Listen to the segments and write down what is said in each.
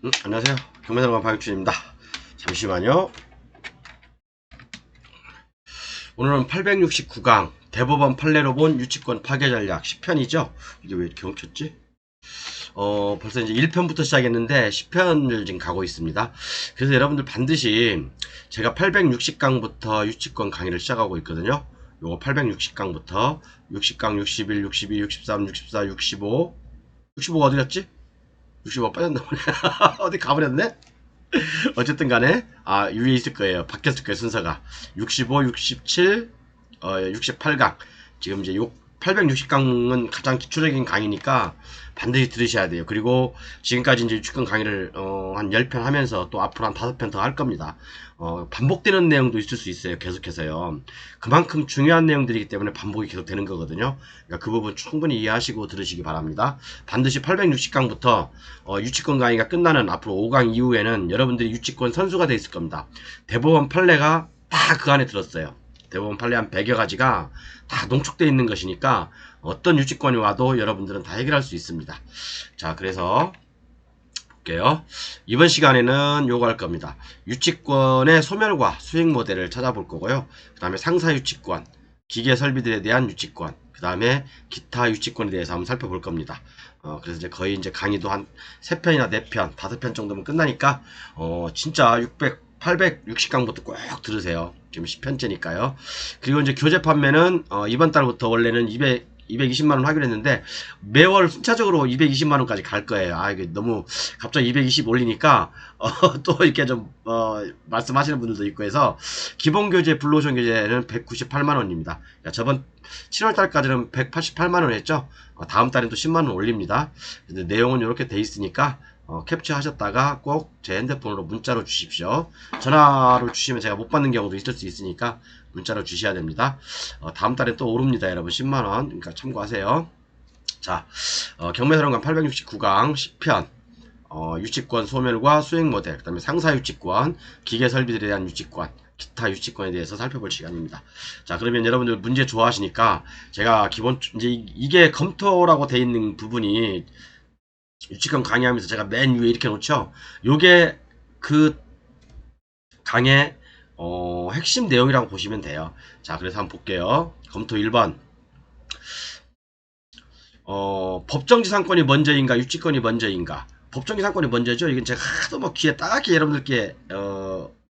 안녕하세요. 경매사령관 박육준입니다. 잠시만요. 오늘은 869강 대법원 판례로 본 유치권 파괴 전략 10편이죠. 이게 왜 이렇게 엉켰지? 벌써 이제 1편부터 시작했는데 10편을 지금 가고 있습니다. 그래서 여러분들 반드시 제가 860강부터 유치권 강의를 시작하고 있거든요. 요거 860강부터 60강, 61, 62, 63, 64, 65 65가 어디 갔지? 65 빠졌나 보네. 어디 가버렸네? 어쨌든 간에 위에 있을 거예요. 바뀌었을 거예요. 순서가 65, 67, 68강. 지금 이제 860강은 가장 기초적인 강의니까 반드시 들으셔야 돼요. 그리고 지금까지 이제 유치권 강의를 한 10편 하면서 또 앞으로 한 5편 더 할 겁니다. 반복되는 내용도 있을 수 있어요. 계속해서요. 그만큼 중요한 내용들이기 때문에 반복이 계속 되는 거거든요. 그러니까 그 부분 충분히 이해하시고 들으시기 바랍니다. 반드시 860강부터 유치권 강의가 끝나는 앞으로 5강 이후에는 여러분들이 유치권 선수가 돼 있을 겁니다. 대법원 판례가 다 그 안에 들었어요. 대법원 판례 한 100여 가지가 다 농축되어 있는 것이니까 어떤 유치권이 와도 여러분들은 다 해결할 수 있습니다. 자, 그래서 볼게요. 이번 시간에는 요거 할 겁니다. 유치권의 소멸과 수익 모델을 찾아볼 거고요. 그 다음에 상사 유치권, 기계 설비들에 대한 유치권, 그 다음에 기타 유치권에 대해서 한번 살펴볼 겁니다. 그래서 이제 거의 이제 강의도 한 3편이나 4편, 5편 정도면 끝나니까, 진짜 860강부터 꼭 들으세요. 지금 10편째니까요. 그리고 이제 교재 판매는, 이번 달부터 원래는 220만원 하기로 했는데, 매월 순차적으로 220만원까지 갈 거예요. 이게 너무 갑자기 220 올리니까, 또 이렇게 좀, 말씀하시는 분들도 있고 해서, 기본 교재, 블루오션 교재는 198만원입니다. 저번 7월달까지는 188만원 했죠? 다음 달엔 또 10만원 올립니다. 근데 내용은 이렇게 돼 있으니까, 캡처 하셨다가 꼭 제 핸드폰으로 문자로 주십시오. 전화로 주시면 제가 못 받는 경우도 있을 수 있으니까 문자로 주셔야 됩니다. 다음 달에 또 오릅니다, 여러분. 10만원. 그러니까 참고하세요. 자, 경매사령관 869강 10편. 유치권 소멸과 수익 모델, 그 다음에 상사 유치권, 기계 설비들에 대한 유치권, 기타 유치권에 대해서 살펴볼 시간입니다. 자, 그러면 여러분들 문제 좋아하시니까 제가 이제 이게 검토라고 돼 있는 부분이 유치권 강의하면서 제가 맨 위에 이렇게 놓죠. 요게 그 강의 핵심 내용이라고 보시면 돼요. 자, 그래서 한번 볼게요. 검토 1번. 법정지상권이 먼저인가 유치권이 먼저인가. 법정지상권이 먼저죠. 이건 제가 하도 뭐 귀에 따갑게 여러분들께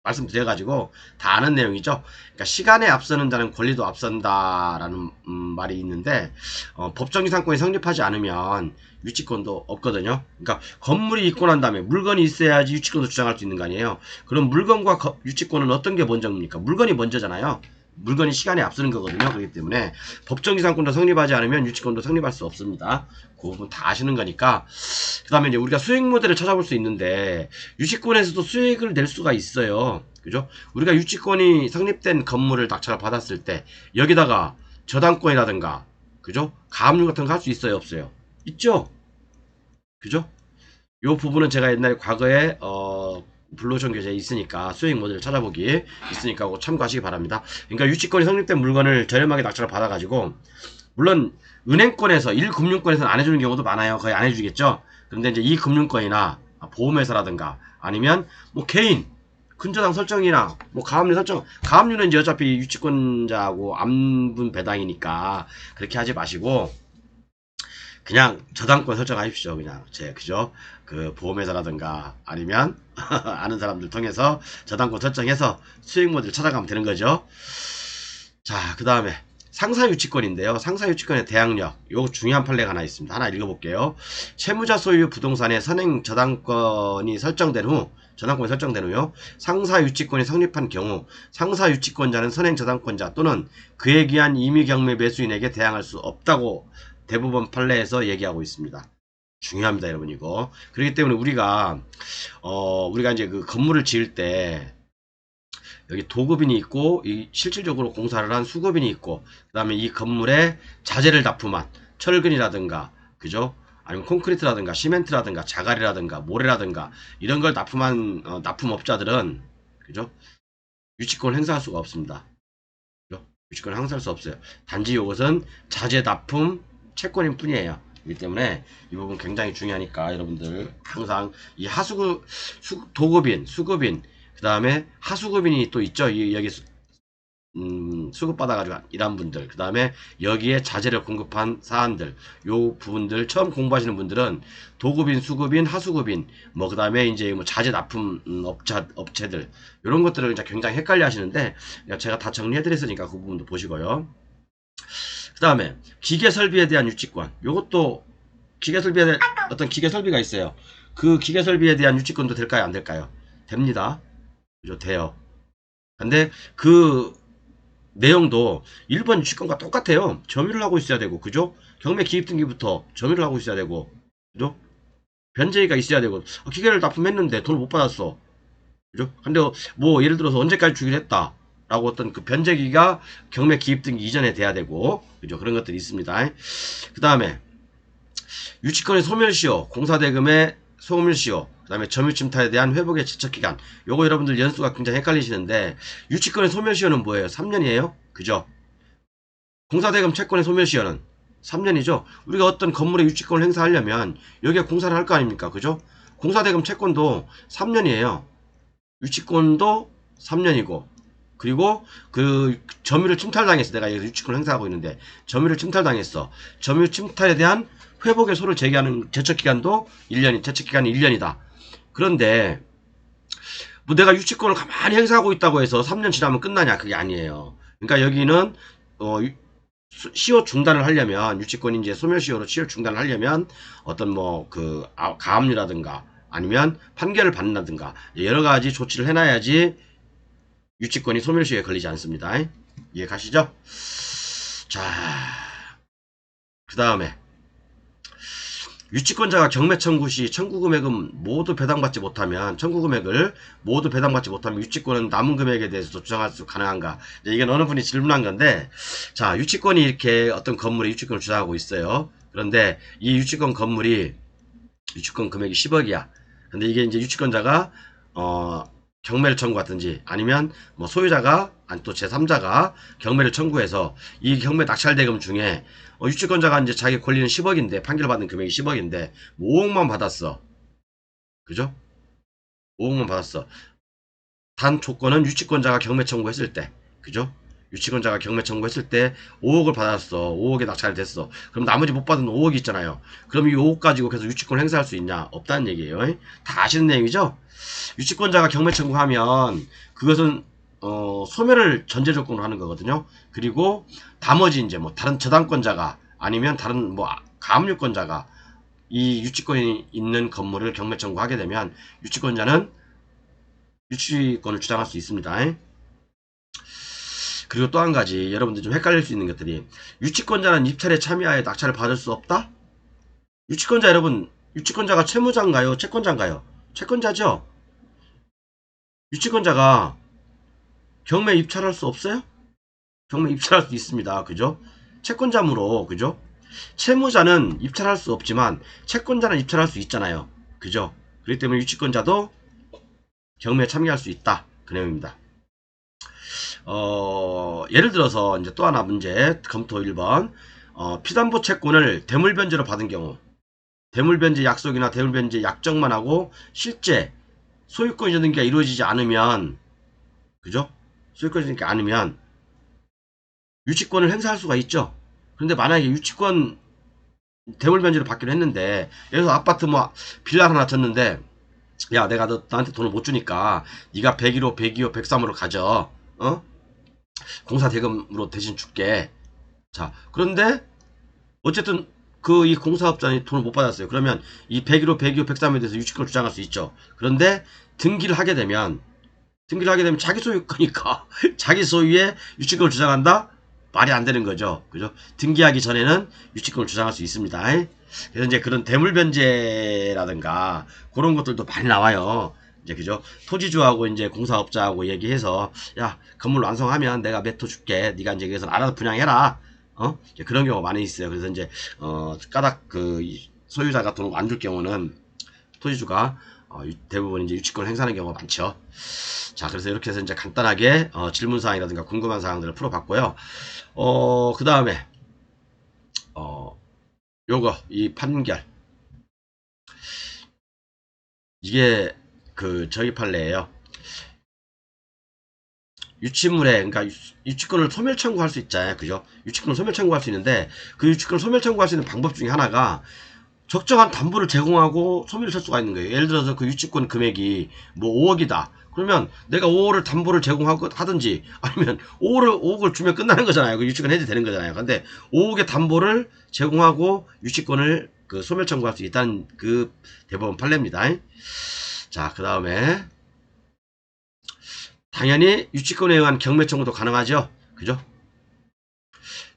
말씀드려가지고 다 아는 내용이죠. 그러니까 시간에 앞서는 자는 권리도 앞선다라는 말이 있는데, 법정지상권이 성립하지 않으면 유치권도 없거든요. 그러니까 건물이 있고 난 다음에 물건이 있어야지 유치권도 주장할 수 있는 거 아니에요. 그럼 물건과 유치권은 어떤 게 먼저입니까? 물건이 먼저잖아요. 물건이 시간에 앞서는 거거든요. 그렇기 때문에 법정지상권도 성립하지 않으면 유치권도 성립할 수 없습니다. 그 부분 다 아시는 거니까. 그 다음에 이제 우리가 수익 모델을 찾아볼 수 있는데, 유치권에서도 수익을 낼 수가 있어요. 그죠? 우리가 유치권이 성립된 건물을 낙찰을 받았을 때 여기다가 저당권이라든가, 그죠? 가압류 같은 거 할 수 있어요, 없어요? 있죠? 그죠? 요 부분은 제가 옛날에 과거에 블루오션 교재에 있으니까, 수익 모델을 찾아보기 있으니까 그거 참고하시기 바랍니다. 그러니까 유치권이 성립된 물건을 저렴하게 낙찰을 받아가지고, 물론 은행권에서 1금융권에서는 안 해주는 경우도 많아요. 거의 안 해주겠죠. 그런데 이제 2금융권이나 보험회사라든가 아니면 뭐 개인 근저당 설정이나 뭐 가압류 설정, 가압류는 이제 어차피 유치권자하고 안분 배당이니까 그렇게 하지 마시고 그냥 저당권 설정하십시오. 그냥 그죠? 그 보험회사라든가 아니면 아는 사람들 통해서 저당권 설정해서 수익 모델을 찾아가면 되는 거죠. 자, 그 다음에 상사 유치권인데요. 상사 유치권의 대항력, 요거 중요한 판례가 하나 있습니다. 하나 읽어볼게요. 채무자 소유 부동산의 선행 저당권이 설정된 후, 저당권이 설정된 후요, 상사 유치권이 성립한 경우 상사 유치권자는 선행 저당권자 또는 그에 기한 임의경매 매수인에게 대항할 수 없다고 대법원 판례에서 얘기하고 있습니다. 중요합니다, 여러분. 이거 그렇기 때문에 우리가 이제 그 건물을 지을 때 여기 도급인이 있고, 실질적으로 공사를 한 수급인이 있고, 그 다음에 이 건물에 자재를 납품한 철근이라든가, 그죠? 아니면 콘크리트라든가 시멘트라든가 자갈이라든가 모래라든가 이런 걸 납품한 납품업자들은, 그죠? 유치권을 행사할 수가 없습니다. 그죠? 유치권을 행사할 수 없어요. 단지 이것은 자재 납품 채권일 뿐이에요. 이기 때문에 이 부분 굉장히 중요하니까 여러분들 항상 이 도급인, 수급인, 그 다음에 하수급인이 또 있죠. 여기 수급받아가지고 일한 분들, 그 다음에 여기에 자재를 공급한 사람들, 요 부분들 처음 공부하시는 분들은 도급인, 수급인, 하수급인, 뭐 그 다음에 이제 뭐 자재 납품 업체들 이런 것들을 이제 굉장히 헷갈려 하시는데 제가 다 정리해드렸으니까 그 부분도 보시고요. 그 다음에 기계 설비에 대한 유치권, 요것도 기계 설비에 대한 어떤 기계 설비가 있어요. 그 기계 설비에 대한 유치권도 될까요, 안 될까요? 됩니다. 그죠? 돼요. 근데 그 내용도 1번 유치권과 똑같아요. 점유를 하고 있어야 되고, 그죠? 경매 기입 등기부터 점유를 하고 있어야 되고, 그죠? 변제가 있어야 되고, 기계를 납품했는데 돈을 못 받았어. 그죠? 근데 뭐 예를 들어서 언제까지 주기로 했다. 라고 어떤 그 변제기가 경매 기입 등기 이전에 돼야 되고, 그죠? 그런 것들이 있습니다. 그 다음에 유치권의 소멸시효, 공사대금의 소멸시효, 그 다음에 점유침탈에 대한 회복의 제척기간. 요거 여러분들 연수가 굉장히 헷갈리시는데 유치권의 소멸시효는 뭐예요? 3년이에요? 그죠? 공사대금 채권의 소멸시효는 3년이죠? 우리가 어떤 건물의 유치권을 행사하려면 여기에 공사를 할 거 아닙니까? 그죠? 공사대금 채권도 3년이에요. 유치권도 3년이고 그리고 그 점유를 침탈당했어. 내가 유치권을 행사하고 있는데 점유를 침탈당했어. 점유 침탈에 대한 회복의 소를 제기하는 제척기간도 1년이, 제척기간이 1년이다. 그런데 뭐 내가 유치권을 가만히 행사하고 있다고 해서 3년 지나면 끝나냐? 그게 아니에요. 그러니까 여기는 시효 중단을 하려면 유치권이 이제 소멸시효로 시효 중단을 하려면 어떤 뭐 그 가압류라든가 아니면 판결을 받는다든가 여러 가지 조치를 해놔야지 유치권이 소멸시효에 걸리지 않습니다. 이해 가시죠? 자, 그 다음에 유치권자가 경매 청구 시 청구 금액은 모두 배당받지 못하면 유치권은 남은 금액에 대해서도 주장할 수 가능한가? 이건 어느 분이 질문한 건데, 자, 유치권이 이렇게 어떤 건물에 유치권을 주장하고 있어요. 그런데 이 유치권 금액이 10억이야. 근데 이게 이제 유치권자가 경매를 청구하든지 아니면 뭐 소유자가 아니 또 제3자가 경매를 청구해서 이 경매 낙찰대금 중에 유치권자가 이제 자기 권리는 10억인데 판결받은 금액이 10억인데 뭐 5억만 받았어. 그죠? 5억만 받았어. 단 조건은 유치권자가 경매 청구했을 때. 그죠? 유치권자가 경매 청구했을 때 5억을 받았어. 5억에 낙찰됐어. 그럼 나머지 못 받은 5억이 있잖아요. 그럼 이 5억 가지고 계속 유치권을 행사할 수 있냐? 없다는 얘기예요. 다 아시는 내용이죠? 유치권자가 경매 청구하면 그것은 소멸을 전제 조건으로 하는 거거든요. 그리고 나머지 이제 뭐 다른 저당권자가 아니면 다른 뭐 가압류권자가 이 유치권이 있는 건물을 경매 청구하게 되면 유치권자는 유치권을 주장할 수 있습니다. 그리고 또 한 가지 여러분들 좀 헷갈릴 수 있는 것들이 유치권자는 입찰에 참여하여 낙찰을 받을 수 없다? 유치권자 여러분 유치권자가 채무자인가요? 채권자인가요? 채권자죠? 유치권자가 경매 입찰할 수 없어요? 경매 입찰할 수 있습니다. 그죠? 채권자므로 그죠? 채무자는 입찰할 수 없지만 채권자는 입찰할 수 있잖아요. 그죠? 그렇기 때문에 유치권자도 경매에 참여할 수 있다. 그 내용입니다. 예를 들어서 이제 또 하나 문제 검토 1번 피담보 채권을 대물변제로 받은 경우 대물변제 약속이나 대물변제 약정만 하고 실제 소유권 이전 등기가 이루어지지 않으면 그죠? 소유권 이전 등기가 않으면 유치권을 행사할 수가 있죠. 그런데 만약에 유치권 대물변제로 받기로 했는데 예를 들어서 아파트 뭐 빌라 하나 졌는데 야 내가 너한테 돈을 못 주니까 네가 101호 102호 103호로 가져 공사 대금으로 대신 줄게. 자 그런데 어쨌든 그 이 공사업자는 돈을 못 받았어요. 그러면 이 101호 102호 103호에 대해서 유치권을 주장할 수 있죠. 그런데 등기를 하게 되면 자기 소유거니까 자기 소유의 유치권을 주장한다? 말이 안 되는 거죠. 그죠? 등기하기 전에는 유치권을 주장할 수 있습니다. 그래서 이제 그런 대물변제라든가 그런 것들도 많이 나와요. 이제 그죠? 토지주하고 이제 공사업자하고 얘기해서 야 건물 완성하면 내가 몇 호 줄게. 네가 이제 그래서 알아서 분양해라. 이제 그런 경우가 많이 있어요. 그래서 이제 까닥 그 소유자가 돈을 안 줄 경우는 토지주가 대부분 이제 유치권을 행사하는 경우가 많죠. 자, 그래서 이렇게 해서 이제 간단하게 질문사항이라든가 궁금한 사항들을 풀어봤고요. 그 다음에 요거 이 판결 이게 그 저기 판례예요. 유치물에 그러니까 유치권을 소멸 청구할 수 있잖아요. 그죠? 유치권을 소멸 청구할 수 있는데 그 유치권을 소멸 청구할 수 있는 방법 중에 하나가 적정한 담보를 제공하고 소멸을 칠 수가 있는 거예요. 예를 들어서 그 유치권 금액이 뭐 5억이다. 그러면 내가 5억을 담보를 제공하고 하든지 아니면 5억을 주면 끝나는 거잖아요. 그 유치권 해제되는 거잖아요. 근데 5억의 담보를 제공하고 유치권을 그 소멸 청구할 수 있다는 그 대법원 판례입니다. 자, 그 다음에 당연히 유치권에 의한 경매 청구도 가능하죠. 그죠?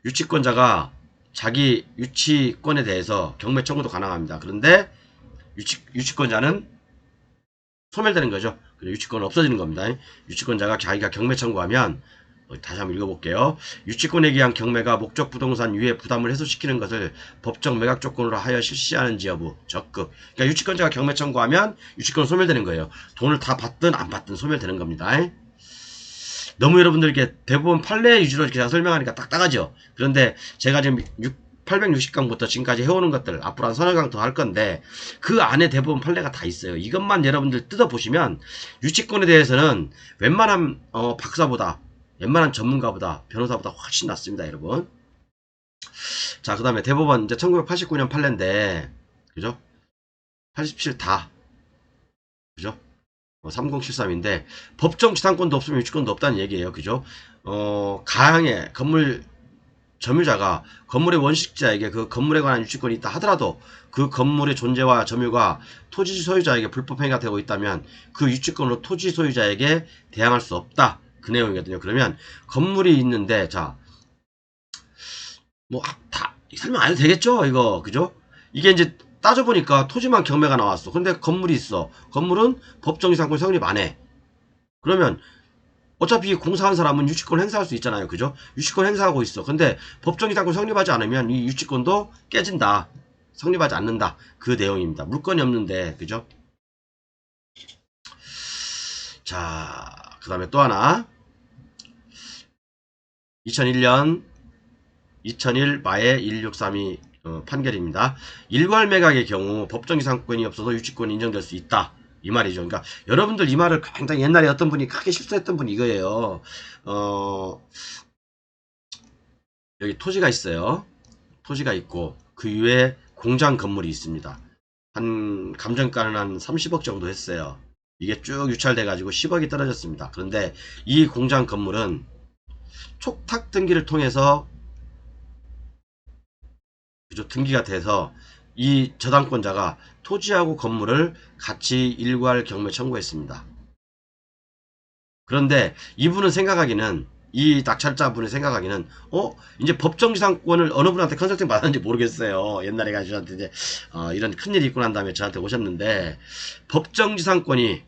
유치권자가 자기 유치권에 대해서 경매 청구도 가능합니다. 그런데 유치권자는 소멸되는 거죠. 유치권은 없어지는 겁니다. 유치권자가 자기가 경매 청구하면 다시 한번 읽어볼게요. 유치권에 의한 경매가 목적 부동산 유해 부담을 해소시키는 것을 법정 매각 조건으로 하여 실시하는지 여부 적극. 그러니까 유치권자가 경매 청구하면 유치권은 소멸되는 거예요. 돈을 다 받든 안 받든 소멸되는 겁니다. 너무 여러분들께 대부분 판례 위주로 제가 설명하니까 딱딱하죠. 그런데 제가 지금 860강부터 지금까지 해오는 것들 앞으로 한 서너 강 더 할 건데 그 안에 대부분 판례가 다 있어요. 이것만 여러분들 뜯어보시면 유치권에 대해서는 웬만한 박사보다 웬만한 전문가보다 변호사보다 훨씬 낫습니다. 여러분. 자, 그 다음에 대법원 이제 1989년 판례인데 그죠? 87 다 그죠? 3073인데 법정 지상권도 없으면 유치권도 없다는 얘기예요. 그죠? 가항에 건물 점유자가 건물의 원식자에게 그 건물에 관한 유치권이 있다 하더라도 그 건물의 존재와 점유가 토지 소유자에게 불법 행위가 되고 있다면 그 유치권으로 토지 소유자에게 대항할 수 없다. 그 내용이거든요. 그러면 건물이 있는데 자, 뭐 다 설명 안 해도 되겠죠? 이거 그죠? 이게 이제 따져보니까 토지만 경매가 나왔어. 근데 건물이 있어. 건물은 법정이상권 성립 안 해. 그러면 어차피 공사한 사람은 유치권 행사할 수 있잖아요. 그죠? 유치권 행사하고 있어. 근데 법정이상권 성립하지 않으면 이 유치권도 깨진다. 성립하지 않는다. 그 내용입니다. 물건이 없는데 그죠? 자, 그 다음에 또 하나 2001년 2001 마에 1632 판결입니다. 일괄 매각의 경우 법정이상권이 없어도 유치권이 인정될 수 있다. 이 말이죠. 그러니까 여러분들 이 말을 굉장히 옛날에 어떤 분이 크게 실수했던 분이 이거예요. 여기 토지가 있어요. 토지가 있고 그 위에 공장 건물이 있습니다. 한 감정가는 한 30억 정도 했어요. 이게 쭉 유찰돼 가지고 10억이 떨어졌습니다. 그런데 이 공장 건물은 촉탁 등기를 통해서 그죠? 등기가 돼서 이 저당권자가 토지하고 건물을 같이 일괄 경매 청구했습니다. 그런데 이분은 생각하기는 이 낙찰자분이 생각하기는 이제 법정지상권을 어느 분한테 컨설팅 받았는지 모르겠어요. 옛날에 가지고 이제 이런 큰일이 있고 난 다음에 저한테 오셨는데 법정지상권이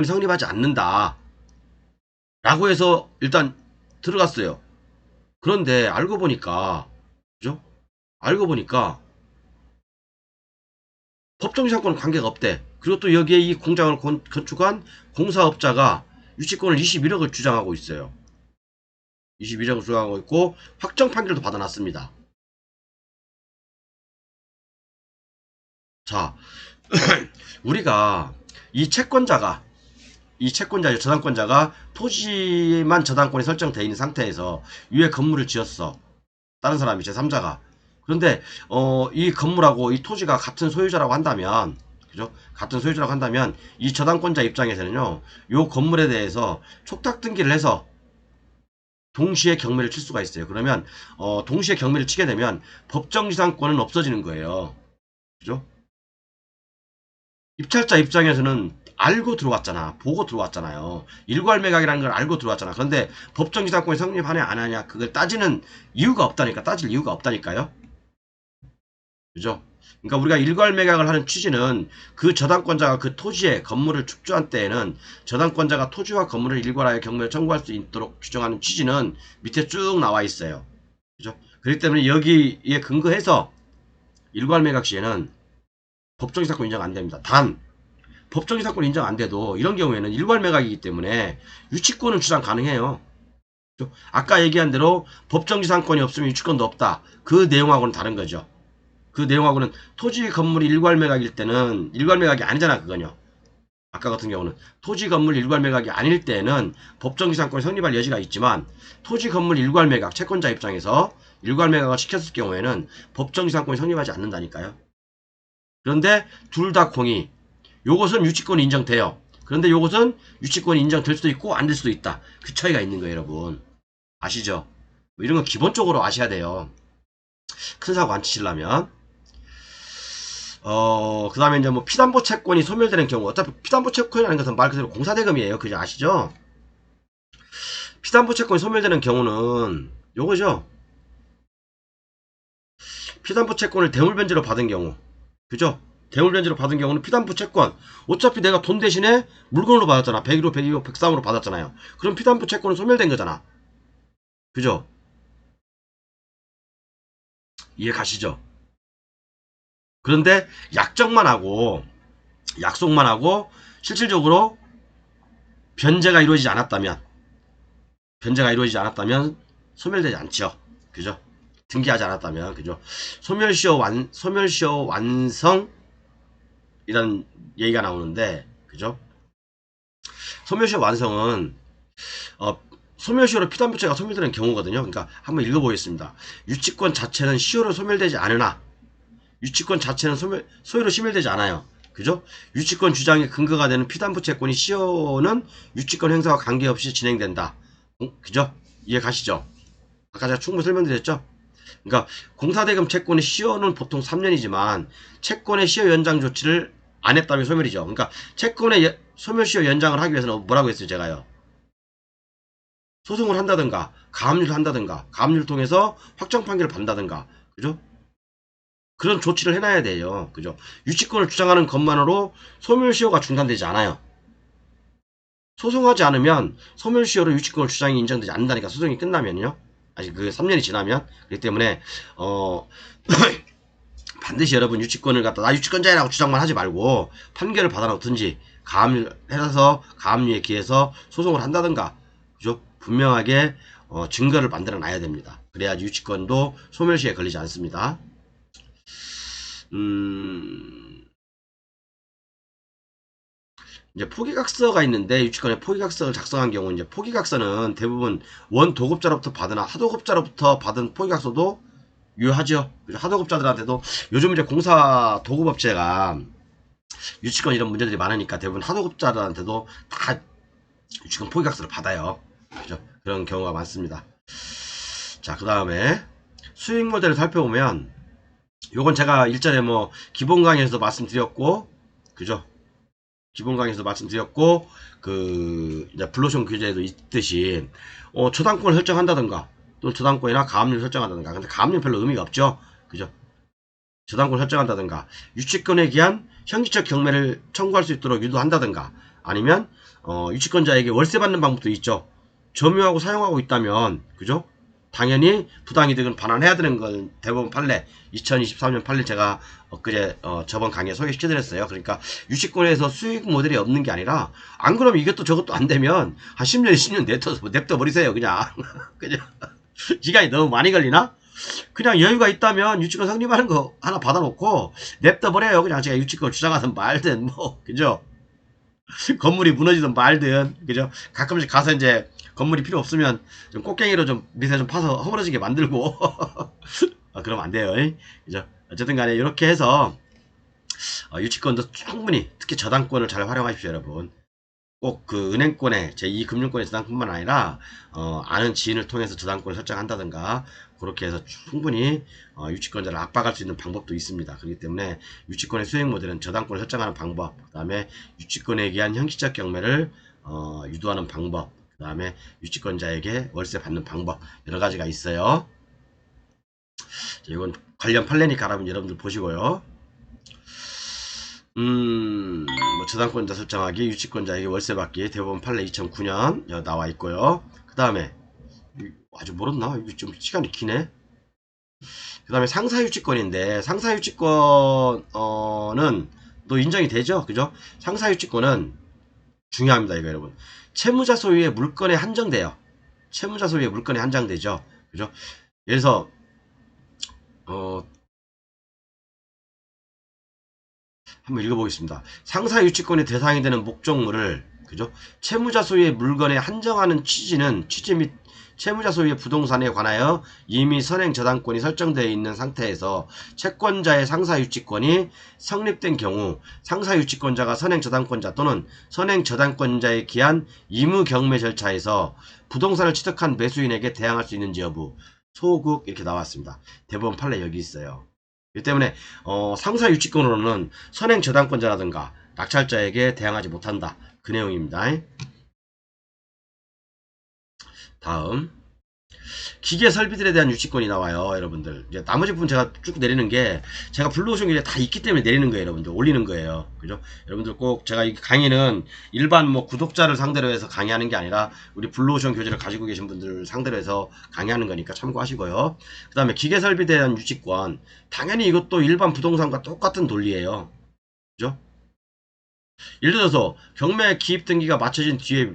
성립하지 않는다 라고 해서 일단 들어갔어요. 그런데 알고 보니까 그죠? 알고 보니까 법정지상권은 관계가 없대. 그리고 또 여기에 이 공장을 건축한 공사업자가 유치권을 21억을 주장하고 있어요. 21억을 주장하고 있고 확정 판결도 받아놨습니다. 자, 우리가 이 채권자가 저당권자가 토지만 저당권이 설정되어 있는 상태에서 위에 건물을 지었어. 다른 사람이 제3자가. 그런데 이 건물하고 이 토지가 같은 소유자라고 한다면 그죠? 같은 소유자라고 한다면 이 저당권자 입장에서는요. 요 건물에 대해서 촉탁 등기를 해서 동시에 경매를 칠 수가 있어요. 그러면 동시에 경매를 치게 되면 법정지상권은 없어지는 거예요. 그죠? 입찰자 입장에서는 알고 들어왔잖아. 보고 들어왔잖아요. 일괄매각이라는 걸 알고 들어왔잖아. 그런데 법정지상권이 성립하냐 안 하냐 그걸 따지는 이유가 없다니까. 따질 이유가 없다니까요. 그죠? 그러니까 우리가 일괄매각을 하는 취지는 그 저당권자가 그 토지에 건물을 축조한 때에는 저당권자가 토지와 건물을 일괄하여 경매를 청구할 수 있도록 규정하는 취지는 밑에 쭉 나와 있어요. 그죠? 그렇기 때문에 여기에 근거해서 일괄매각 시에는 법정이사건 인정 안 됩니다. 단 법정이사건 인정 안 돼도 이런 경우에는 일괄매각이기 때문에 유치권은 주장 가능해요. 아까 얘기한 대로 법정지상권이 없으면 유치권도 없다. 그 내용하고는 다른 거죠. 그 내용하고는 토지 건물이 일괄 매각일 때는 일괄 매각이 아니잖아 그거는요. 아까 같은 경우는 토지 건물 일괄 매각이 아닐 때는 법정지상권이 성립할 여지가 있지만 토지 건물 일괄 매각 채권자 입장에서 일괄 매각을 시켰을 경우에는 법정지상권이 성립하지 않는다니까요. 그런데 둘 다 공이 요것은 유치권이 인정돼요. 그런데 요것은 유치권이 인정될 수도 있고 안 될 수도 있다. 그 차이가 있는 거예요 여러분. 아시죠? 뭐 이런 거 기본적으로 아셔야 돼요. 큰 사고 안 치시려면. 그 다음에 이제 뭐 피담보 채권이 소멸되는 경우, 어차피 피담보 채권이라는 것은 말 그대로 공사대금이에요. 그죠? 아시죠? 피담보 채권이 소멸되는 경우는 요거죠. 피담보 채권을 대물변제로 받은 경우. 그죠? 대물변제로 받은 경우는 피담보 채권. 어차피 내가 돈 대신에 물건으로 받았잖아. 101호, 102호, 103으로 받았잖아요. 그럼 피담보 채권은 소멸된 거잖아. 그죠? 이해 가시죠? 그런데 약정만 하고 약속만 하고 실질적으로 변제가 이루어지지 않았다면 소멸되지 않죠. 그죠? 등기하지 않았다면 그죠? 소멸시효 완성이라는 얘기가 나오는데 그죠? 소멸시효 완성은 소멸시효로 피담보채가 소멸되는 경우거든요. 그러니까 한번 읽어보겠습니다. 유치권 자체는 시효로 소멸되지 않으나 유치권 자체는 소유로 소멸되지 않아요. 그죠? 유치권 주장의 근거가 되는 피담보 채권이 시효는 유치권 행사와 관계없이 진행된다. 그죠? 이해 가시죠? 아까 제가 충분히 설명드렸죠? 그러니까 공사대금 채권의 시효는 보통 3년이지만 채권의 시효 연장 조치를 안 했다면 소멸이죠. 그러니까 채권의 소멸시효 연장을 하기 위해서는 뭐라고 했어요 제가요? 소송을 한다든가 가압류를 한다든가 가압류를 통해서 확정 판결을 받는다든가 그죠? 그런 조치를 해놔야 돼요. 그죠? 유치권을 주장하는 것만으로 소멸시효가 중단되지 않아요. 소송하지 않으면 소멸시효로 유치권을 주장이 인정되지 않는다니까 소송이 끝나면요. 아직 그 3년이 지나면 그렇기 때문에 반드시 여러분 유치권을 갖다 나 유치권자라고 주장만 하지 말고 판결을 받아놓든지 가압류 해서 가압류에 기해서 소송을 한다든가 그죠? 분명하게 증거를 만들어 놔야 됩니다. 그래야 유치권도 소멸시효에 걸리지 않습니다. 이제 포기각서가 있는데 유치권에 포기각서를 작성한 경우 이제 포기각서는 대부분 원도급자로부터 받으나 하도급자로부터 받은 포기각서도 유효하죠. 하도급자들한테도 요즘 이제 공사 도급업체가 유치권 이런 문제들이 많으니까 대부분 하도급자들한테도 다 유치권 포기각서를 받아요. 그죠? 그런 경우가 많습니다. 자, 그 다음에 수익 모델을 살펴보면 요건 제가 일전에 뭐 기본 강의에서 말씀드렸고 그죠? 기본 강의에서 말씀드렸고 이제 블루션 규제에도 있듯이 저당권을 설정한다든가 또는 저당권이나 가압류를 설정한다든가 근데 가압류 별로 의미가 없죠. 그죠? 저당권을 설정한다든가 유치권에 기한 형기적 경매를 청구할 수 있도록 유도한다든가 아니면 유치권자에게 월세 받는 방법도 있죠. 점유하고 사용하고 있다면 그죠? 당연히 부당이득은 반환해야 되는 건 대법원 판례 2023년 판례 제가 엊그제 저번 강의에 소개시켜드렸어요. 그러니까 유치권에서 수익 모델이 없는 게 아니라 안 그러면 이것도 저것도 안 되면 한 10년 20년 냅둬 버리세요 그냥. 그냥 시간이 너무 많이 걸리나? 그냥 여유가 있다면 유치권 성립하는 거 하나 받아놓고 냅둬 버려요. 그냥 제가 유치권 주장하든 말든 뭐 그죠? 건물이 무너지든 말든 그죠? 가끔씩 가서 이제 건물이 필요 없으면 좀 꽃갱이로 좀 밑에 좀 파서 허물어지게 만들고 그러면 안 돼요. 그죠? 어쨌든 간에 이렇게 해서 유치권도 충분히 특히 저당권을 잘 활용하십시오 여러분. 꼭 그 은행권에 제2금융권의 저당뿐만 아니라 아는 지인을 통해서 저당권을 설정한다든가 그렇게 해서 충분히 유치권자를 압박할 수 있는 방법도 있습니다. 그렇기 때문에 유치권의 수익 모델은 저당권을 설정하는 방법, 그 다음에 유치권에 기한 형식적 경매를 유도하는 방법, 그 다음에 유치권자에게 월세 받는 방법 여러 가지가 있어요. 자, 이건 관련 판례니까 여러분들 보시고요. 뭐 저당권자 설정하기, 유치권자에게 월세 받기, 대법원 판례 2009년 나와 있고요. 그 다음에 아주 멀었나? 이거 좀 시간이 기네. 그 다음에 상사유치권인데 상사유치권은 또 인정이 되죠, 그죠? 상사유치권은 중요합니다, 이거 여러분. 채무자 소유의 물건에 한정돼요. 채무자 소유의 물건에 한정되죠. 그죠? 그래서 한번 읽어보겠습니다. 상사 유치권의 대상이 되는 목적물을 그죠? 채무자 소유의 물건에 한정하는 취지 및 채무자 소유의 부동산에 관하여 이미 선행 저당권이 설정되어 있는 상태에서 채권자의 상사 유치권이 성립된 경우 상사 유치권자가 선행 저당권자 또는 선행 저당권자에 기한 의무 경매 절차에서 부동산을 취득한 매수인에게 대항할 수 있는지 여부 소극 이렇게 나왔습니다. 대법원 판례 여기 있어요. 이 때문에 상사 유치권으로는 선행 저당권자라든가 낙찰자에게 대항하지 못한다. 그 내용입니다. 다음 기계 설비들에 대한 유치권이 나와요. 여러분들 이제 나머지 부분 제가 쭉 내리는 게 제가 블루오션 길에 다 있기 때문에 내리는 거예요. 여러분들 올리는 거예요. 그죠? 여러분들 꼭 제가 이 강의는 일반 뭐 구독자를 상대로 해서 강의하는 게 아니라 우리 블루오션 교재를 가지고 계신 분들을 상대로 해서 강의하는 거니까 참고하시고요. 그 다음에 기계 설비에 대한 유치권 당연히 이것도 일반 부동산과 똑같은 논리예요. 그죠? 예를 들어서 경매 기입 등기가 맞춰진 뒤에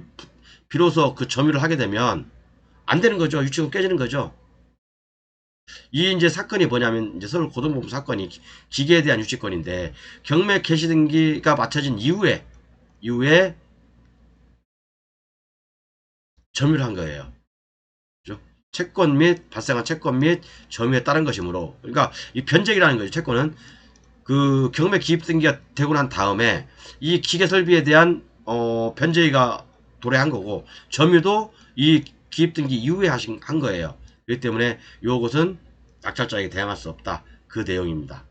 비로소 그 점유를 하게 되면 안 되는 거죠. 유치권 깨지는 거죠. 이 이제 사건이 뭐냐면 이제 서울 고등법원 사건이 기계에 대한 유치권인데 경매 개시 등기가 맞춰진 이후에 점유를 한 거예요. 그죠? 채권 및 발생한 채권 및 점유에 따른 것이므로 그러니까 이 변제기라는 거죠. 채권은 그 경매 기입 등기가 되고 난 다음에 이 기계 설비에 대한 변제기가 도래한 거고 점유도 이 기입 등기 이후에 한 거예요. 그렇기 때문에 이것은 낙찰자에게 대항할 수 없다. 그 내용입니다.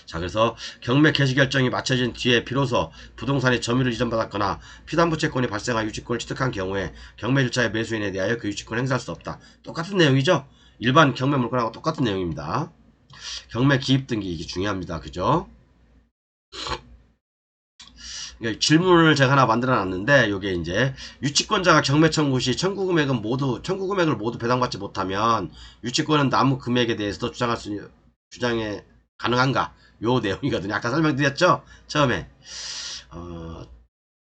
자, 그래서 경매 개시 결정이 맞춰진 뒤에 비로소 부동산의 점유를 이전받았거나 피담보 채권이 발생한 유치권을 취득한 경우에 경매 절차의 매수인에 대하여 그 유치권을 행사할 수 없다. 똑같은 내용이죠. 일반 경매 물건하고 똑같은 내용입니다. 경매 기입 등기 이게 중요합니다. 그죠? 질문을 제가 하나 만들어 놨는데 요게 이제 유치권자가 경매 청구 시 청구 금액을 모두 배당받지 못하면 유치권은 남은 금액에 대해서도 주장에 가능한가? 요 내용이거든요. 아까 설명드렸죠? 처음에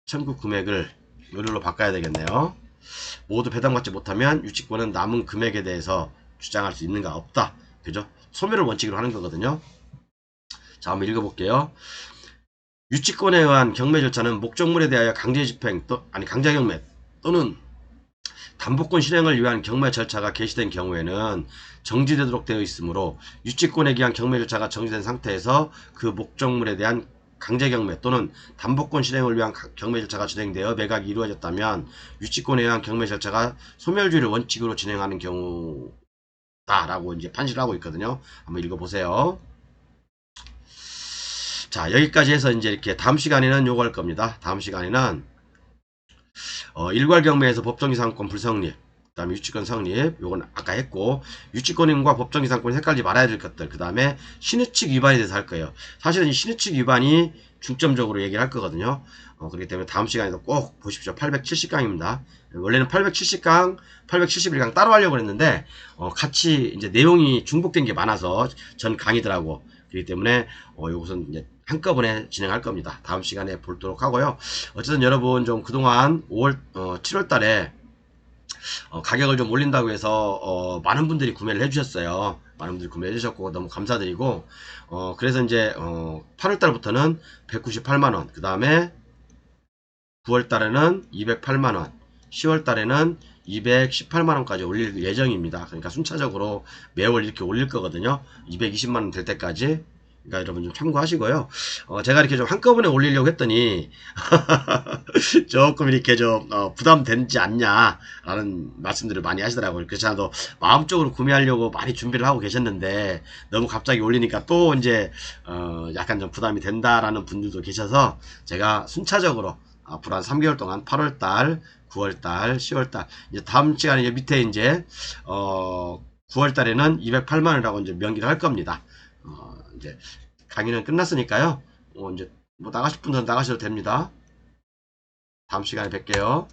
청구 금액을 요리로 바꿔야 되겠네요. 모두 배당받지 못하면 유치권은 남은 금액에 대해서 주장할 수 있는가? 없다. 그죠? 소멸을 원칙으로 하는 거거든요. 자, 한번 읽어볼게요. 유치권에 의한 경매 절차는 목적물에 대하여 강제집행 강제경매 또는 담보권 실행을 위한 경매 절차가 개시된 경우에는 정지되도록 되어 있으므로 유치권에 기한 경매 절차가 정지된 상태에서 그 목적물에 대한 강제경매 또는 담보권 실행을 위한 경매 절차가 진행되어 매각이 이루어졌다면 유치권에 의한 경매 절차가 소멸주의를 원칙으로 진행하는 경우다라고 이제 판시를 하고 있거든요. 한번 읽어보세요. 자, 여기까지 해서 이제 이렇게 다음 시간에는 요거 할 겁니다. 다음 시간에는 일괄경매에서 법정이상권 불성립, 그 다음에 유치권 성립, 요건 아까 했고, 유치권과 법정이상권이 헷갈리지 말아야 될 것들, 그 다음에 신의칙 위반에 대해서 할 거예요. 사실은 이 신의칙 위반이 중점적으로 얘기를 할 거거든요. 그렇기 때문에 다음 시간에도 꼭 보십시오. 870강입니다. 원래는 870강, 871강 따로 하려고 했는데, 같이 이제 내용이 중복된 게 많아서 전 강의들하고, 그렇기 때문에 이것은 이제 한꺼번에 진행할 겁니다. 다음 시간에 보도록 하고요. 어쨌든 여러분 좀 그동안 7월 달에 가격을 좀 올린다고 해서 많은 분들이 구매를 해주셨어요. 많은 분들이 구매해 주셨고 너무 감사드리고 그래서 이제 8월 달부터는 198만원, 그 다음에 9월 달에는 208만원, 10월 달에는 218만원까지 올릴 예정입니다. 그러니까 순차적으로 매월 이렇게 올릴 거거든요. 220만원 될 때까지. 그러니까 여러분 좀 참고하시고요. 제가 이렇게 좀 한꺼번에 올리려고 했더니 조금 이렇게 좀 부담되지 않냐 라는 말씀들을 많이 하시더라고요. 그래서 저도 마음적으로 구매하려고 많이 준비를 하고 계셨는데 너무 갑자기 올리니까 또 이제 약간 좀 부담이 된다라는 분들도 계셔서 제가 순차적으로 앞으로 한 3개월 동안 8월달, 9월달, 10월달 이제 다음 시간에 이제 밑에 이제 9월달에는 208만원이라고 이제 명기를 할 겁니다. 이제 강의는 끝났으니까요. 이제 뭐 나가실 분들은 나가셔도 됩니다. 다음 시간에 뵐게요.